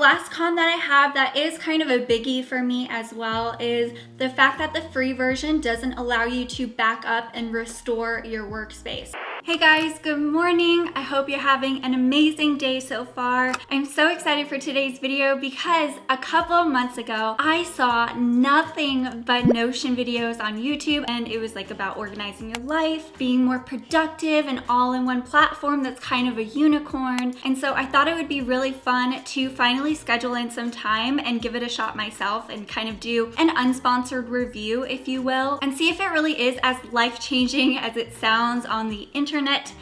last con that I have that is kind of a biggie for me as well is the fact that the free version doesn't allow you to back up and restore your workspace. Hey guys, good morning. I hope you're having an amazing day so far. I'm so excited for today's video because a couple of months ago, I saw nothing but Notion videos on YouTube, and it was like about organizing your life, being more productive, and all in one platform that's kind of a unicorn. And so I thought it would be really fun to finally schedule in some time and give it a shot myself and kind of do an unsponsored review, if you will, and see if it really is as life-changing as it sounds on the internet.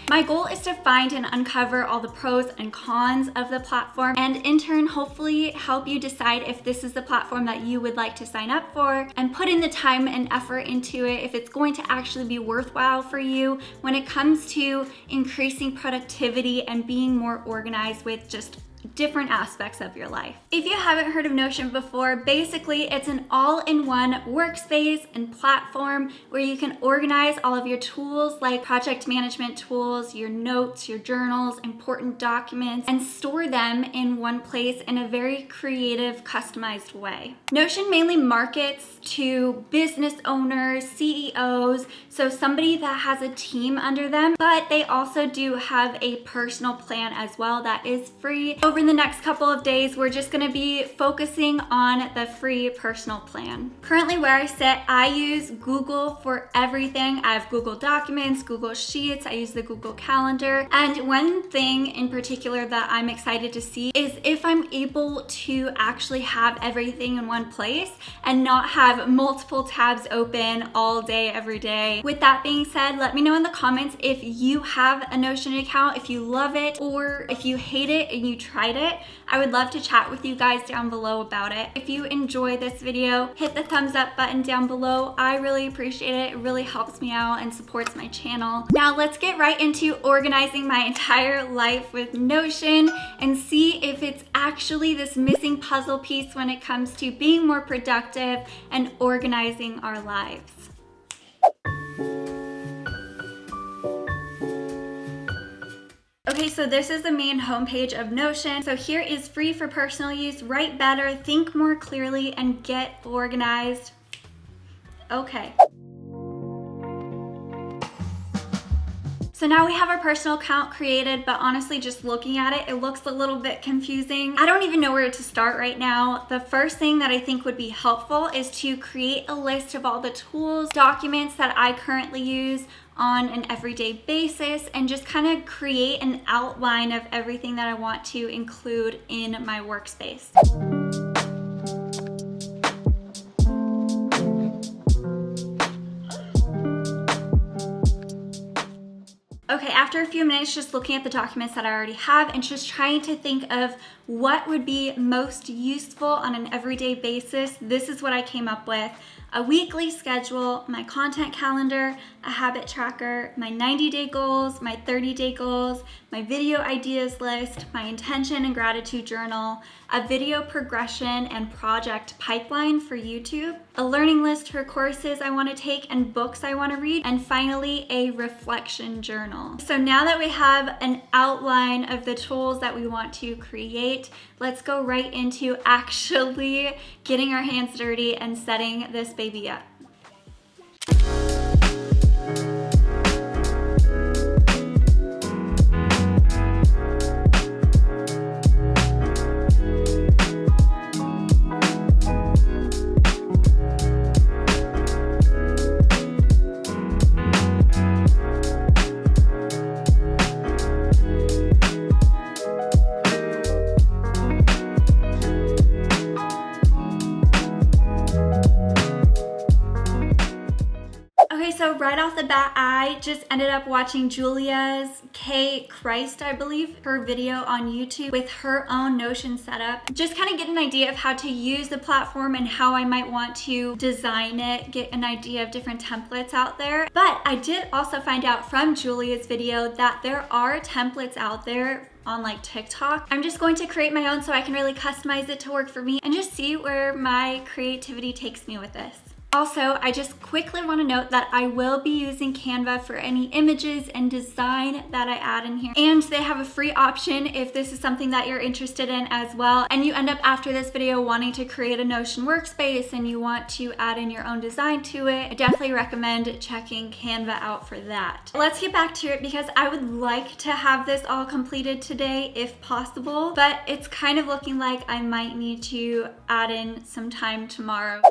My goal is to find and uncover all the pros and cons of the platform, and in turn hopefully help you decide if this is the platform that you would like to sign up for and put in the time and effort into it, if it's going to actually be worthwhile for you when it comes to increasing productivity and being more organized with just different aspects of your life. If you haven't heard of Notion before, basically it's an all-in-one workspace and platform where you can organize all of your tools like project management tools, your notes, your journals, important documents, and store them in one place in a very creative, customized way. Notion mainly markets to business owners, CEOs, so somebody that has a team under them, but they also do have a personal plan as well that is free. Over the next couple of days, we're just gonna be focusing on the free personal plan. Currently where I sit, I use Google for everything. I have Google Documents, Google Sheets, I use the Google Calendar. And one thing in particular that I'm excited to see is if I'm able to actually have everything in one place and not have multiple tabs open all day, every day. With that being said, let me know in the comments if you have a Notion account, if you love it, or if you hate it and you tried it. I would love to chat with you guys down below about it. If you enjoy this video, hit the thumbs up button down below. I really appreciate it. It really helps me out and supports my channel. Now let's get right into organizing my entire life with Notion and see if it's actually this missing puzzle piece when it comes to being more productive and organizing our lives. Okay, so this is the main homepage of Notion. So here is free for personal use, write better, think more clearly, and get organized. Okay. So now we have our personal account created, but honestly, just looking at it, it looks a little bit confusing. I don't even know where to start right now. The first thing that I think would be helpful is to create a list of all the tools, documents that I currently use on an everyday basis, and just kind of create an outline of everything that I want to include in my workspace. Okay, after a few minutes just looking at the documents that I already have and just trying to think of what would be most useful on an everyday basis, this is what I came up with. A weekly schedule, my content calendar, a habit tracker, my 90-day goals, my 30-day goals, my video ideas list, my intention and gratitude journal, a video progression and project pipeline for YouTube, a learning list for courses I want to take and books I want to read, and finally a reflection journal. So now that we have an outline of the tools that we want to create, let's go right into actually getting our hands dirty and setting this baby up. So right off the bat, I just ended up watching Julia's 𝐓𝐢𝐦𝐞, I believe, her video on YouTube with her own Notion setup. Just kind of get an idea of how to use the platform and how I might want to design it, get an idea of different templates out there. But I did also find out from Julia's video that there are templates out there on like TikTok. I'm just going to create my own so I can really customize it to work for me and just see where my creativity takes me with this. Also, I just quickly want to note that I will be using Canva for any images and design that I add in here. And they have a free option if this is something that you're interested in as well. And you end up after this video wanting to create a Notion workspace and you want to add in your own design to it, I definitely recommend checking Canva out for that. Let's get back to it because I would like to have this all completed today if possible, but it's kind of looking like I might need to add in some time tomorrow.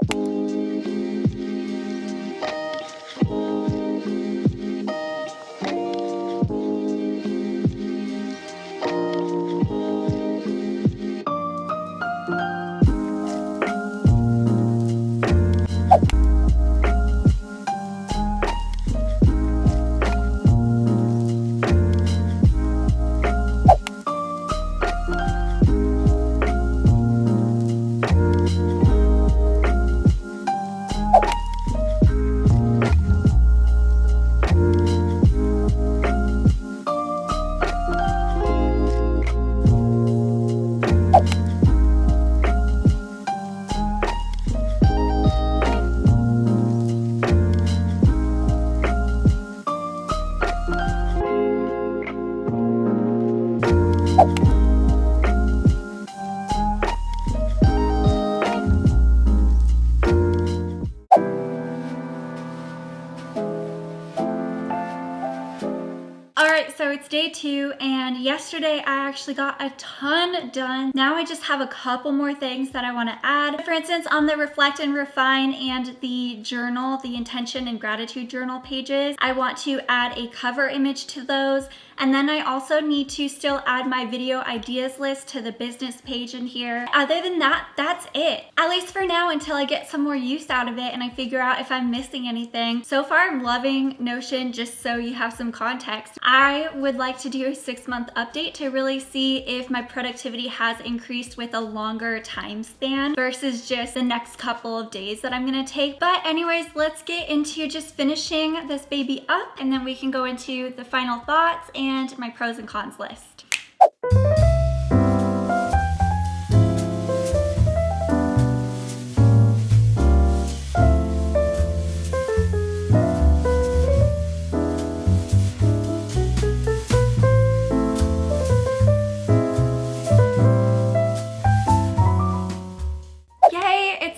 So it's day 2 and yesterday I actually got a ton done. Now I just have a couple more things that I want to add. For instance, on the reflect and refine and the journal, the intention and gratitude journal pages, I want to add a cover image to those. And then I also need to still add my video ideas list to the business page in here. Other than that, that's it. At least for now, until I get some more use out of it and I figure out if I'm missing anything. So far, I'm loving Notion, just so you have some context. I would like to do a 6-month update to really see if my productivity has increased with a longer time span versus just the next couple of days that I'm gonna take. But anyways, let's get into just finishing this baby up and then we can go into the final thoughts and my pros and cons list.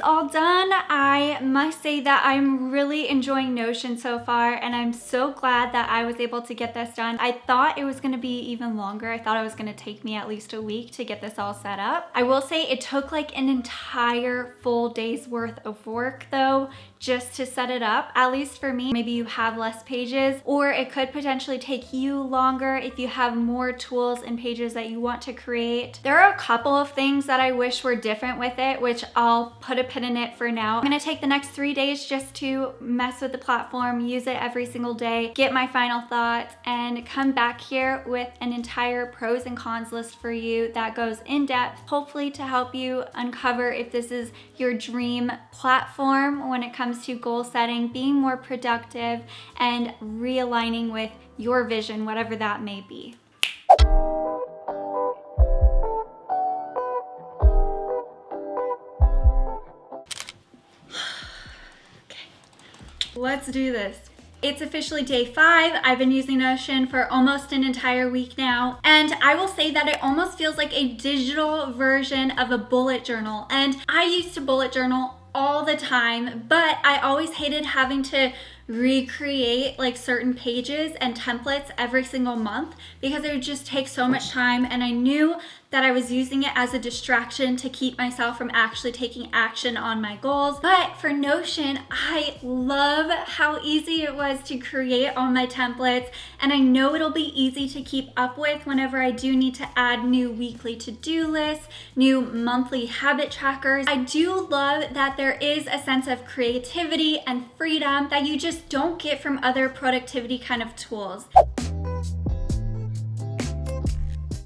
All done. I must say that I'm really enjoying Notion so far and I'm so glad that I was able to get this done. I thought it was going to be even longer. I thought it was going to take me at least a week to get this all set up. I will say it took like an entire full day's worth of work though, just to set it up, at least for me. Maybe you have less pages, or it could potentially take you longer if you have more tools and pages that you want to create. There are a couple of things that I wish were different with it, which I'll put a pin in it for now. I'm gonna take the next 3 days just to mess with the platform, use it every single day, get my final thoughts, and come back here with an entire pros and cons list for you that goes in depth, hopefully to help you uncover if this is your dream platform when it comes to goal setting, being more productive, and realigning with your vision, whatever that may be. Okay, let's do this. It's officially day 5. I've been using Notion for almost an entire week now, and I will say that it almost feels like a digital version of a bullet journal. And I used to bullet journal all the time, but I always hated having to recreate like certain pages and templates every single month because it would just take so much time, and I knew that I was using it as a distraction to keep myself from actually taking action on my goals. But for Notion, I love how easy it was to create all my templates, and I know it'll be easy to keep up with whenever I do need to add new weekly to-do lists, new monthly habit trackers. I do love that there is a sense of creativity and freedom that you just don't get from other productivity kind of tools.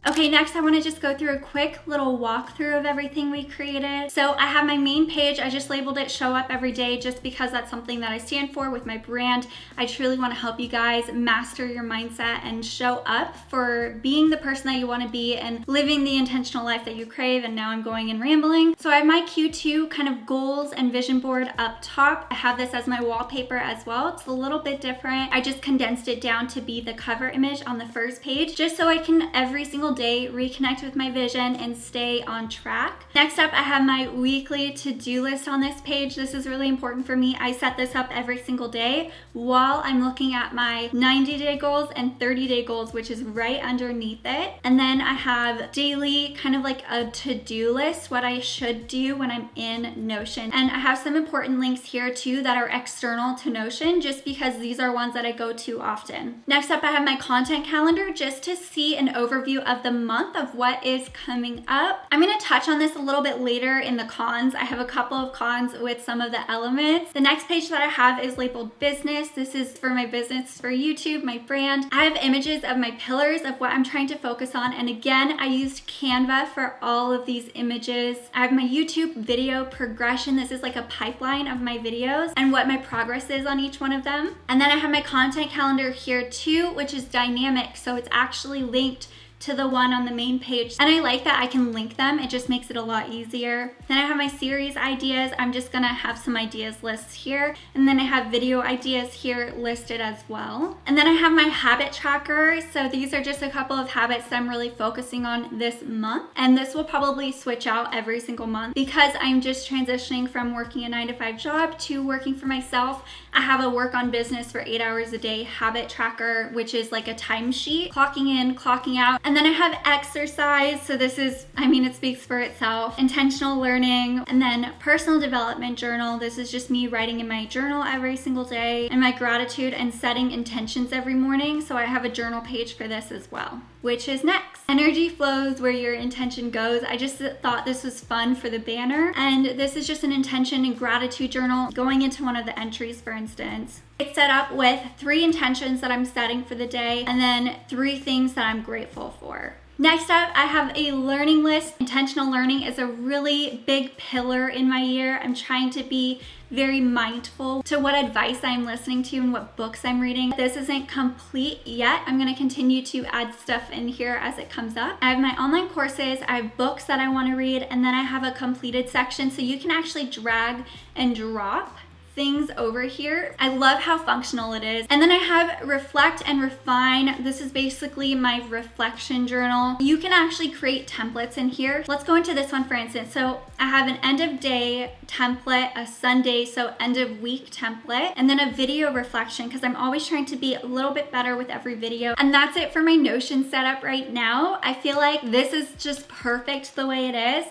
Okay, next I want to just go through a quick little walkthrough of everything we created. So I have my main page. I just labeled it Show Up Every Day just because that's something that I stand for with my brand. I truly want to help you guys master your mindset and show up for being the person that you want to be and living the intentional life that you crave. And now I'm going and rambling. So I have my Q2 kind of goals and vision board up top. I have this as my wallpaper as well. It's a little bit different. I just condensed it down to be the cover image on the first page just so I can every single day reconnect with my vision and stay on track. Next up, I have my weekly to-do list on this page. This is really important for me. I set this up every single day while I'm looking at my 90-day goals and 30-day goals, which is right underneath it. And then I have daily kind of like a to-do list, what I should do when I'm in Notion. And I have some important links here too that are external to Notion just because these are ones that I go to often. Next up, I have my content calendar just to see an overview of the month of what is coming up. I'm going to touch on this a little bit later in the cons. I have a couple of cons with some of the elements. The next page that I have is labeled business. This is for my business, for YouTube, my brand. I have images of my pillars of what I'm trying to focus on. And again, I used Canva for all of these images. I have my YouTube video progression. This is like a pipeline of my videos and what my progress is on each one of them. And then I have my content calendar here too, which is dynamic. So it's actually linked to the one on the main page. And I like that I can link them. It just makes it a lot easier. Then I have my series ideas. I'm just gonna have some ideas lists here. And then I have video ideas here listed as well. And then I have my habit tracker. So these are just a couple of habits that I'm really focusing on this month. And this will probably switch out every single month because I'm just transitioning from working a 9-to-5 job to working for myself. I have a work on business for 8 hours a day habit tracker, which is like a timesheet, clocking in, clocking out. And then I have exercise. So this is, I mean, it speaks for itself. Intentional learning, and then personal development journal. This is just me writing in my journal every single day, and my gratitude and setting intentions every morning. So I have a journal page for this as well. Which is next. Energy flows where your intention goes. I just thought this was fun for the banner. And this is just an intention and gratitude journal going into one of the entries, for instance. It's set up with 3 intentions that I'm setting for the day and then 3 things that I'm grateful for. Next up, I have a learning list. Intentional learning is a really big pillar in my year. I'm trying to be very mindful to what advice I'm listening to and what books I'm reading. This isn't complete yet. I'm gonna continue to add stuff in here as it comes up. I have my online courses, I have books that I wanna read, and then I have a completed section so you can actually drag and drop things over here. I love how functional it is. And then I have reflect and refine. This is basically my reflection journal. You can actually create templates in here. Let's go into this one for instance. So I have an end of day template, a Sunday, so end of week template, and then a video reflection because I'm always trying to be a little bit better with every video. And that's it for my Notion setup right now. I feel like this is just perfect the way it is.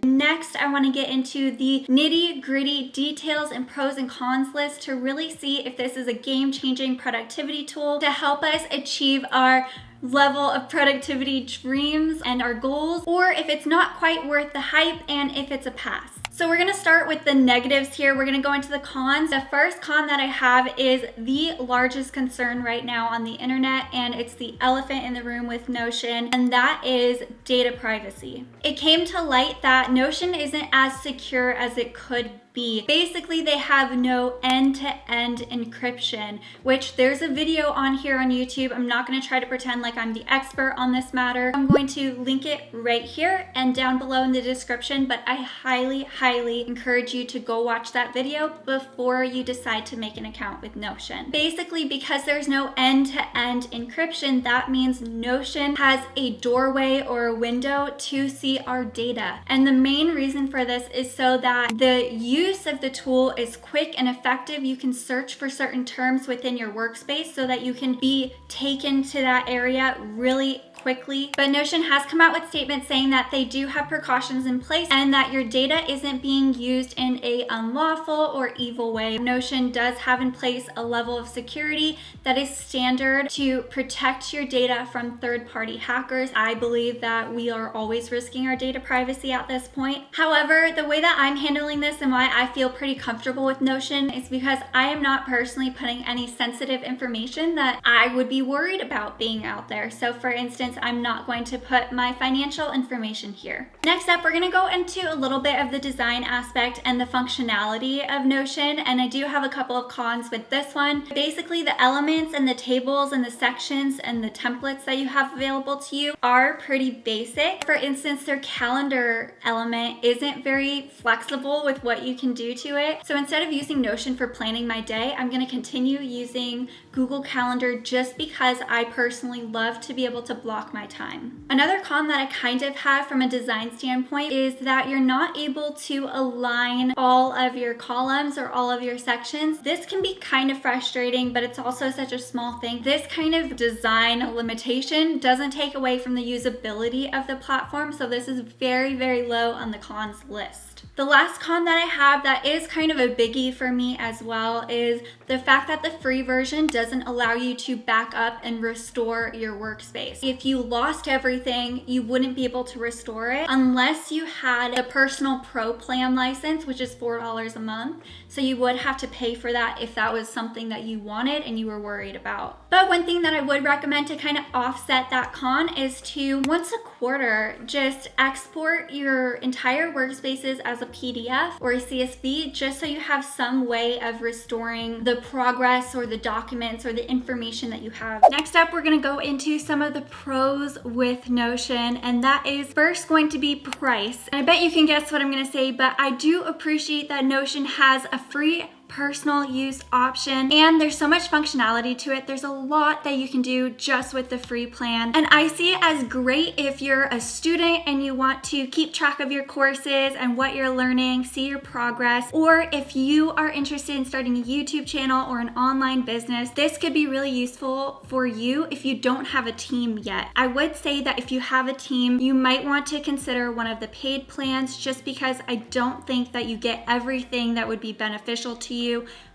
Next, I want to get into the nitty-gritty details and pros and cons list to really see if this is a game-changing productivity tool to help us achieve our level of productivity dreams and our goals, or if it's not quite worth the hype and if it's a pass. So we're gonna start with the negatives here. We're gonna go into the cons. The first con that I have is the largest concern right now on the internet, and it's the elephant in the room with Notion, and that is data privacy. It came to light that Notion isn't as secure as it could be. Basically, they have no end-to-end encryption, which there's a video on here on YouTube. I'm not going to try to pretend like I'm the expert on this matter. I'm going to link it right here and down below in the description, but I highly, highly encourage you to go watch that video before you decide to make an account with Notion. Basically, because there's no end-to-end encryption, that means Notion has a doorway or a window to see our data. And the main reason for this is so that the use of the tool is quick and effective. You can search for certain terms within your workspace so that you can be taken to that area really quickly. But Notion has come out with statements saying that they do have precautions in place and that your data isn't being used in a unlawful or evil way. Notion does have in place a level of security that is standard to protect your data from third-party hackers. I believe that we are always risking our data privacy at this point. However, the way that I'm handling this and why I feel pretty comfortable with Notion is because I am not personally putting any sensitive information that I would be worried about being out there. So for instance, I'm not going to put my financial information here. Next up, we're going to go into a little bit of the design aspect and the functionality of Notion, and I do have a couple of cons with this one. Basically, the elements and the tables and the sections and the templates that you have available to you are pretty basic. For instance, their calendar element isn't very flexible with what you can do to it. So instead of using Notion for planning my day, I'm going to continue using Google Calendar just because I personally love to be able to block my time. Another con that I kind of have from a design standpoint is that you're not able to align all of your columns or all of your sections. This can be kind of frustrating, but it's also such a small thing. This kind of design limitation doesn't take away from the usability of the platform, so this is very, very low on the cons list. The last con that I have that is kind of a biggie for me as well is the fact that the free version doesn't allow you to back up and restore your workspace. If you lost everything, you wouldn't be able to restore it unless you had a personal pro plan license, which is $4 a month. So you would have to pay for that if that was something that you wanted and you were worried about. But one thing that I would recommend to kind of offset that con is to once a quarter, just export your entire workspaces as a PDF or a CSV, just so you have some way of restoring the progress or the documents or the information that you have. Next up, we're going to go into some of the pros with Notion, and that is first going to be price. And I bet you can guess what I'm going to say, but I do appreciate that Notion has a free personal use option, and there's so much functionality to it. There's a lot that you can do just with the free plan, and I see it as great if you're a student and you want to keep track of your courses and what you're learning, see your progress, or if you are interested in starting a YouTube channel or an online business. This could be really useful for you if you don't have a team yet. I would say that if you have a team, you might want to consider one of the paid plans, just because I don't think that you get everything that would be beneficial to you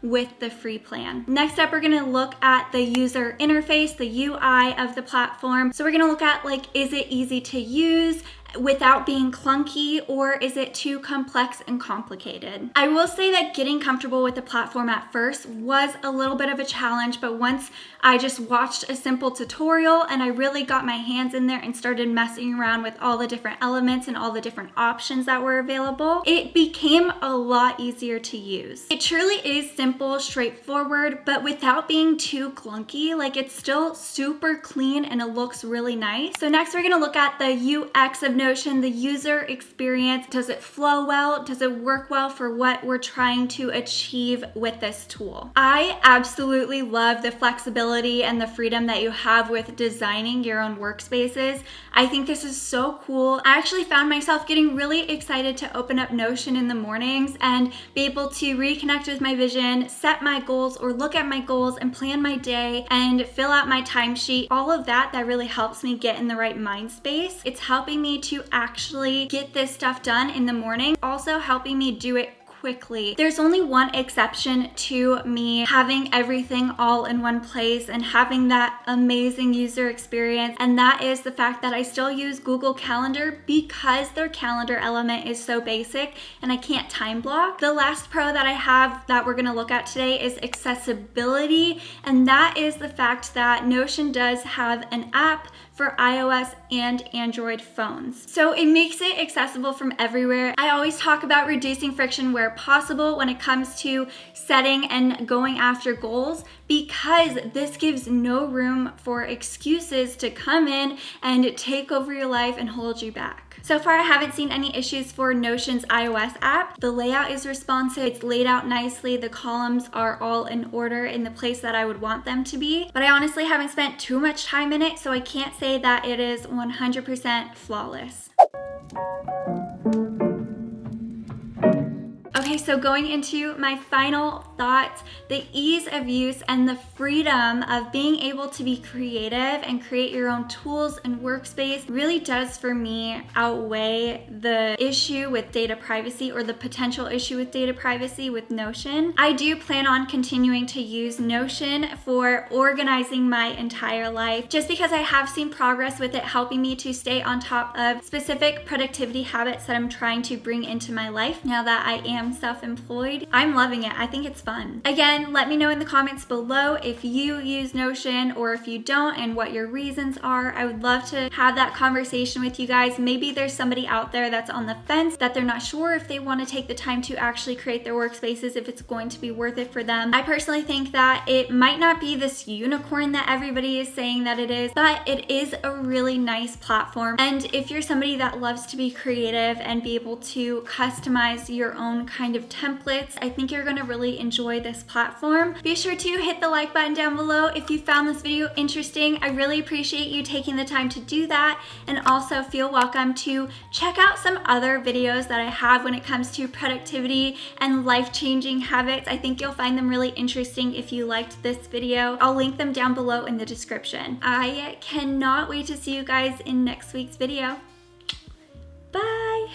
with the free plan. Next up, we're going to look at the user interface, the UI of the platform. So we're going to look at, like, is it easy to use without being clunky, or is it too complex and complicated? I will say that getting comfortable with the platform at first was a little bit of a challenge, but once I just watched a simple tutorial and I really got my hands in there and started messing around with all the different elements and all the different options that were available, it became a lot easier to use. It truly is simple, straightforward, but without being too clunky. Like, it's still super clean and it looks really nice. So next we're gonna look at the UX of Notion, the user experience. Does it flow well? Does it work well for what we're trying to achieve with this tool? I absolutely love the flexibility and the freedom that you have with designing your own workspaces. I think this is so cool. I actually found myself getting really excited to open up Notion in the mornings and be able to reconnect with my vision, set my goals, or look at my goals and plan my day and fill out my timesheet. All of that really helps me get in the right mind space. It's helping me to actually get this stuff done in the morning, also helping me do it quickly. There's only one exception to me having everything all in one place and having that amazing user experience, and that is the fact that I still use Google Calendar because their calendar element is so basic and I can't time block. The last pro that I have that we're going to look at today is accessibility, and that is the fact that Notion does have an app for iOS and Android phones. So it makes it accessible from everywhere. I always talk about reducing friction where possible when it comes to setting and going after goals, because this gives no room for excuses to come in and take over your life and hold you back. So far, I haven't seen any issues for Notion's iOS app. The layout is responsive, it's laid out nicely, the columns are all in order in the place that I would want them to be, but I honestly haven't spent too much time in it, so I can't say that it is 100% flawless. Okay, so going into my final thoughts, the ease of use and the freedom of being able to be creative and create your own tools and workspace really does for me outweigh the issue with data privacy, or the potential issue with data privacy with Notion. I do plan on continuing to use Notion for organizing my entire life, just because I have seen progress with it helping me to stay on top of specific productivity habits that I'm trying to bring into my life now that I am self-employed. I'm loving it. I think it's fun. Again, let me know in the comments below if you use Notion or if you don't, and what your reasons are. I would love to have that conversation with you guys. Maybe there's somebody out there that's on the fence, that they're not sure if they want to take the time to actually create their workspaces, if it's going to be worth it for them. I personally think that it might not be this unicorn that everybody is saying that it is, but it is a really nice platform. And if you're somebody that loves to be creative and be able to customize your own kind of templates, I think you're gonna really enjoy this platform. Be sure to hit the like button down below if you found this video interesting. I really appreciate you taking the time to do that, and also feel welcome to check out some other videos that I have when it comes to productivity and life-changing habits. I think you'll find them really interesting if you liked this video. I'll link them down below in the description. I cannot wait to see you guys in next week's video. Bye!